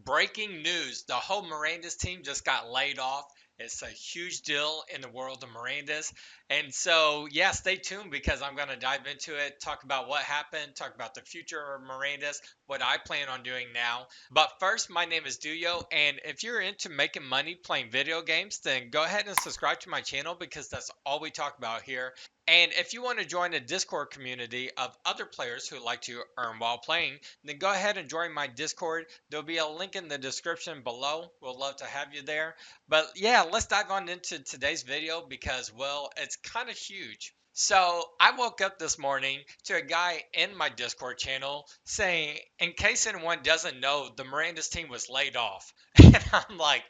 Breaking news, the whole Mirandus team just got laid off. It's a huge deal in the world of Mirandus. And so, yeah, stay tuned because I'm going to dive into it, talk about what happened, talk about the future of Mirandus, what I plan on doing now. But first, my name is Duyo, and if you're into making money playing video games, then go ahead and subscribe to my channel because that's all we talk about here. And if you want to join a Discord community of other players who like to earn while playing, then go ahead and join my Discord. There'll be a link in the description below. We'll love to have you there. But yeah, let's dive on into today's video because, well, it's kind of huge. So I woke up this morning to a guy in my Discord channel saying, in case anyone doesn't know, the Miranda's team was laid off. And I'm like,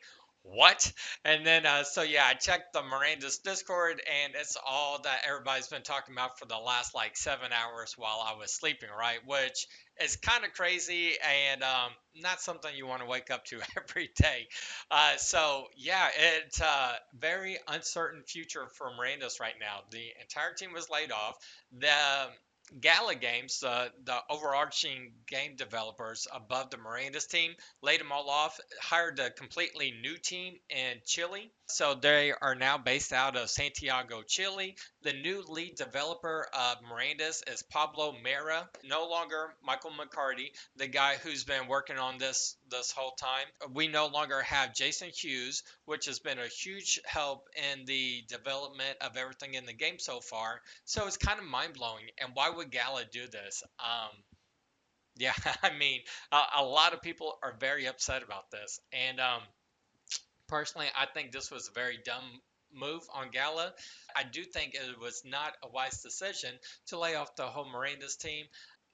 what? And then, so yeah, I checked the Miranda's Discord, and it's all that everybody's been talking about for the last like 7 hours while I was sleeping, right? Which is kind of crazy and not something you want to wake up to every day. So yeah, it's a very uncertain future for Miranda's right now. The entire team was laid off. The Gala Games, the overarching game developers above the Miranda's team, laid them all off, hired a completely new team in Chile. So they are now based out of Santiago, Chile. The new lead developer of Miranda's is Pablo Mera, no longer Michael McCarty, the guy who's been working on this whole time. We no longer have Jason Hughes, which has been a huge help in the development of everything in the game so far. So it's kind of mind blowing. And why would Gala do this? Yeah, I mean, a lot of people are very upset about this, and personally, I think this was a very dumb move on Gala. I do think it was not a wise decision to lay off the whole Miranda's team.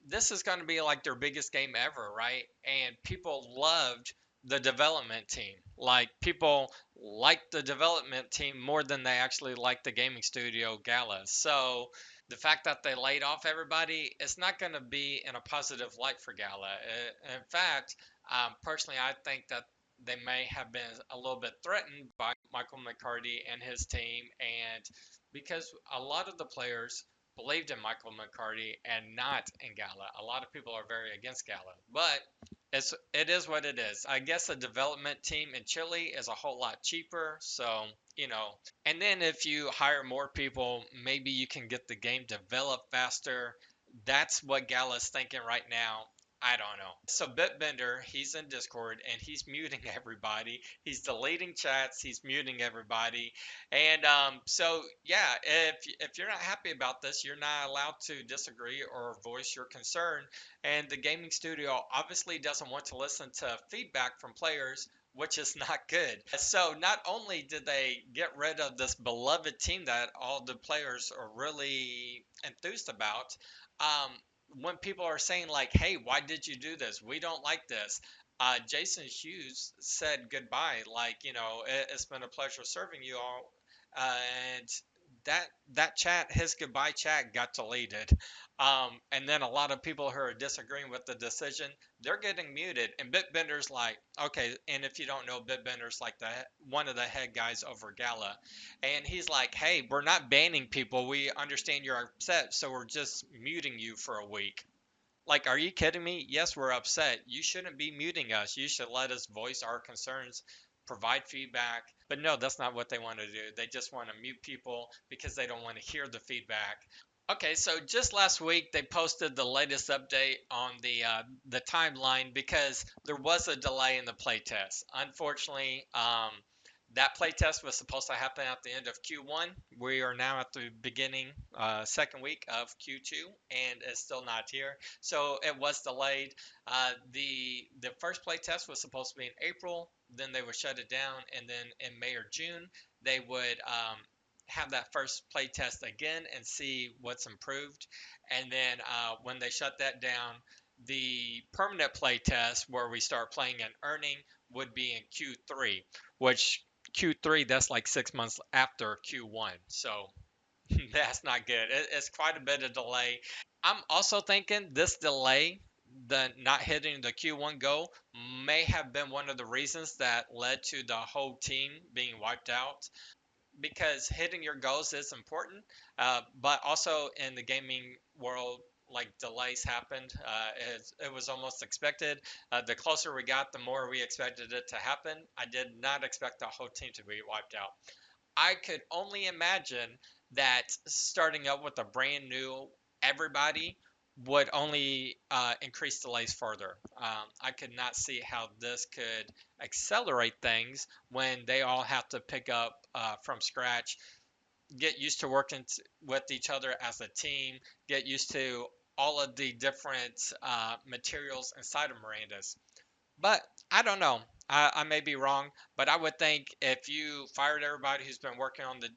This is going to be like their biggest game ever, right? And people loved the development team. Like, people liked the development team more than they actually liked the gaming studio Gala. So, the fact that they laid off everybody, it's not going to be in a positive light for Gala. In fact, personally, I think that they may have been a little bit threatened by Michael McCarty and his team, and because a lot of the players believed in Michael McCarty and not in Gala. A lot of people are very against Gala, but it is what it is. I guess a development team in Chile is a whole lot cheaper, so And then if you hire more people, maybe you can get the game developed faster. That's what Gala's thinking right now. I don't know. So Bitbender, he's in Discord and he's muting everybody. He's deleting chats. He's muting everybody. And so yeah, if you're not happy about this, you're not allowed to disagree or voice your concern. And the gaming studio obviously doesn't want to listen to feedback from players, which is not good. So not only did they get rid of this beloved team that all the players are really enthused about, um, when people are saying like, "Hey, why did you do this? We don't like this." Jason Hughes said goodbye. Like, it's been a pleasure serving you all, and that chat, his goodbye chat, got deleted. And then a lot of people who are disagreeing with the decision, they're getting muted. And Bitbender's like, okay, and if you don't know, Bitbender's like one of the head guys over Gala, and he's like, hey, we're not banning people. We understand you're upset, so we're just muting you for a week. Like, are you kidding me? Yes, we're upset. You shouldn't be muting us. You should let us voice our concerns, provide feedback. But no, that's not what they want to do. They just want to mute people because they don't want to hear the feedback. Okay, so just last week they posted the latest update on the timeline because there was a delay in the playtest. Unfortunately, that playtest was supposed to happen at the end of Q1. We are now at the beginning, second week of Q2, and it's still not here. So it was delayed. The first playtest was supposed to be in April. Then they would shut it down, and then in May or June they would have that first playtest again and see what's improved. And then when they shut that down, the permanent playtest where we start playing and earning would be in Q3, which Q3, that's like 6 months after Q1. So that's not good. It's quite a bit of delay. I'm also thinking this delay, the not hitting the Q1 goal, may have been one of the reasons that led to the whole team being wiped out, because hitting your goals is important, but also in the gaming world, like delays happened. It was almost expected. The closer we got, the more we expected it to happen. I did not expect the whole team to be wiped out. I could only imagine that starting up with a brand new everybody would only increase delays further. I could not see how this could accelerate things when they all have to pick up from scratch, get used to working with each other as a team, get used to all of the different materials inside of Mirandus. But I don't know. I may be wrong, but I would think if you fired everybody who's been working on the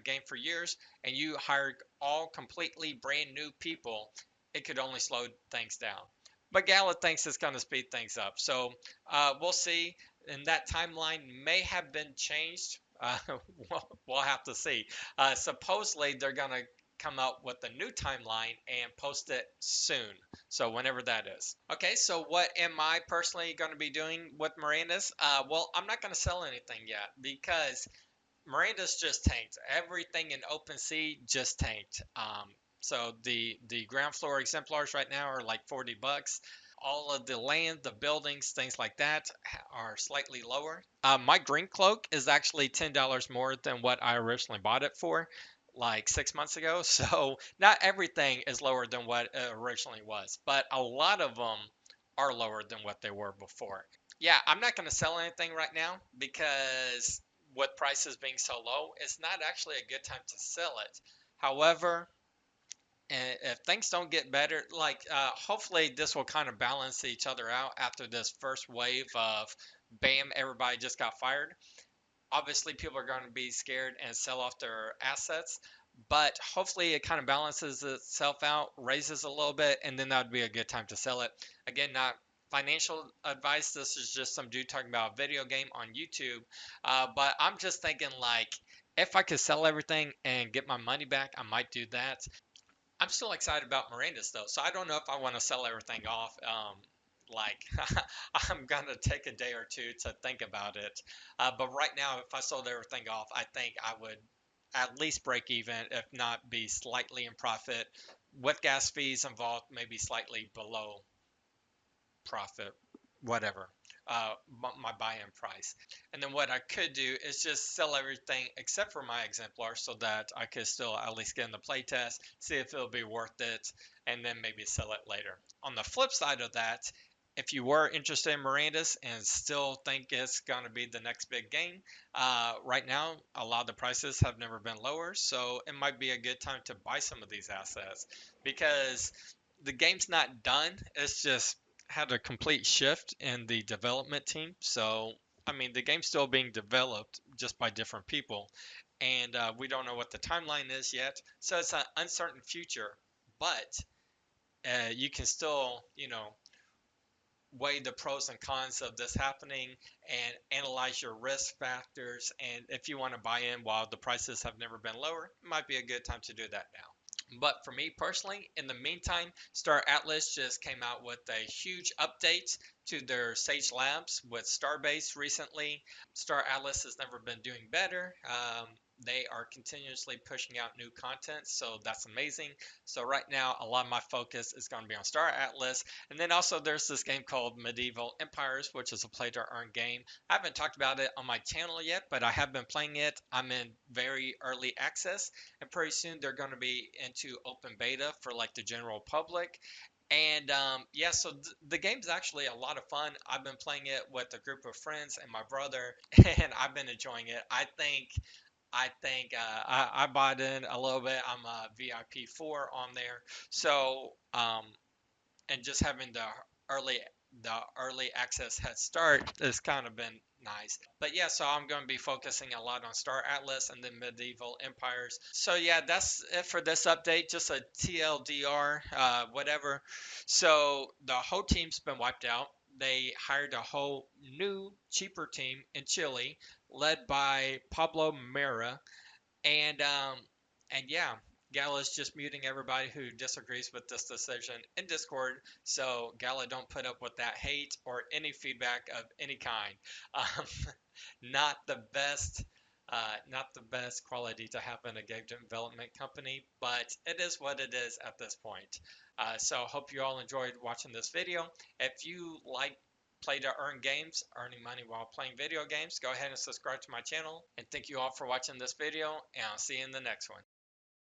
game for years and you hired all completely brand new people, it could only slow things down. But Gala thinks it's going to speed things up. So we'll see. And that timeline may have been changed. We'll have to see. Supposedly, they're going to come out with a new timeline and post it soon. So whenever that is. Okay, so what am I personally going to be doing with Mirandus? Well, I'm not going to sell anything yet because Mirandus just tanked. Everything in OpenSea just tanked. So the ground floor exemplars right now are like $40. All of the land, the buildings, things like that are slightly lower. My green cloak is actually $10 more than what I originally bought it for, like 6 months ago. So not everything is lower than what it originally was, but a lot of them are lower than what they were before. Yeah, I'm not going to sell anything right now because with prices being so low, it's not actually a good time to sell it. However, and if things don't get better, like hopefully this will kind of balance each other out after this first wave of bam, everybody just got fired. Obviously, people are going to be scared and sell off their assets, but hopefully it kind of balances itself out, raises a little bit, and then that would be a good time to sell it. Again, not financial advice. This is just some dude talking about a video game on YouTube. But I'm just thinking like, if I could sell everything and get my money back, I might do that. I'm still excited about Mirandus though, so I don't know if I want to sell everything off. Like I'm gonna take a day or two to think about it. But right now, if I sold everything off, I think I would at least break even, if not be slightly in profit. With gas fees involved, maybe slightly below profit, whatever, my buy-in price. And then what I could do is just sell everything except for my exemplar so that I could still at least get in the playtest, see if it'll be worth it, and then maybe sell it later. On the flip side of that, if you were interested in Mirandus and still think it's going to be the next big game, right now a lot of the prices have never been lower, so it might be a good time to buy some of these assets because the game's not done. It's just had a complete shift in the development team. So, I mean, the game's still being developed just by different people. And we don't know what the timeline is yet. So it's an uncertain future. But you can still, weigh the pros and cons of this happening and analyze your risk factors. And if you want to buy in while the prices have never been lower, it might be a good time to do that now. But for me personally, in the meantime, Star Atlas just came out with a huge update to their Sage Labs with Starbase recently. Star Atlas has never been doing better. They are continuously pushing out new content, so that's amazing. So right now, a lot of my focus is going to be on Star Atlas, and then also there's this game called Medieval Empires, which is a play-to-earn game. I haven't talked about it on my channel yet, but I have been playing it. I'm in very early access, and pretty soon they're going to be into open beta for like the general public. And yeah, so the game's actually a lot of fun. I've been playing it with a group of friends and my brother, and I've been enjoying it. I bought in a little bit. I'm a VIP 4 on there. So and just having early the early access head start has kind of been nice. But yeah, so I'm going to be focusing a lot on Star Atlas and then Medieval Empires. So yeah, that's it for this update. Just a TLDR, whatever. So the whole team's been wiped out. They hired a whole new, cheaper team in Chile, led by Pablo Mera, and yeah, Gala is just muting everybody who disagrees with this decision in Discord. So Gala, don't put up with that hate or any feedback of any kind. Um, not the best Not the best quality to have in a game development company, but it is what it is at this point. So hope you all enjoyed watching this video. If you like play to earn games, earning money while playing video games, go ahead and subscribe to my channel. And thank you all for watching this video, and I'll see you in the next one.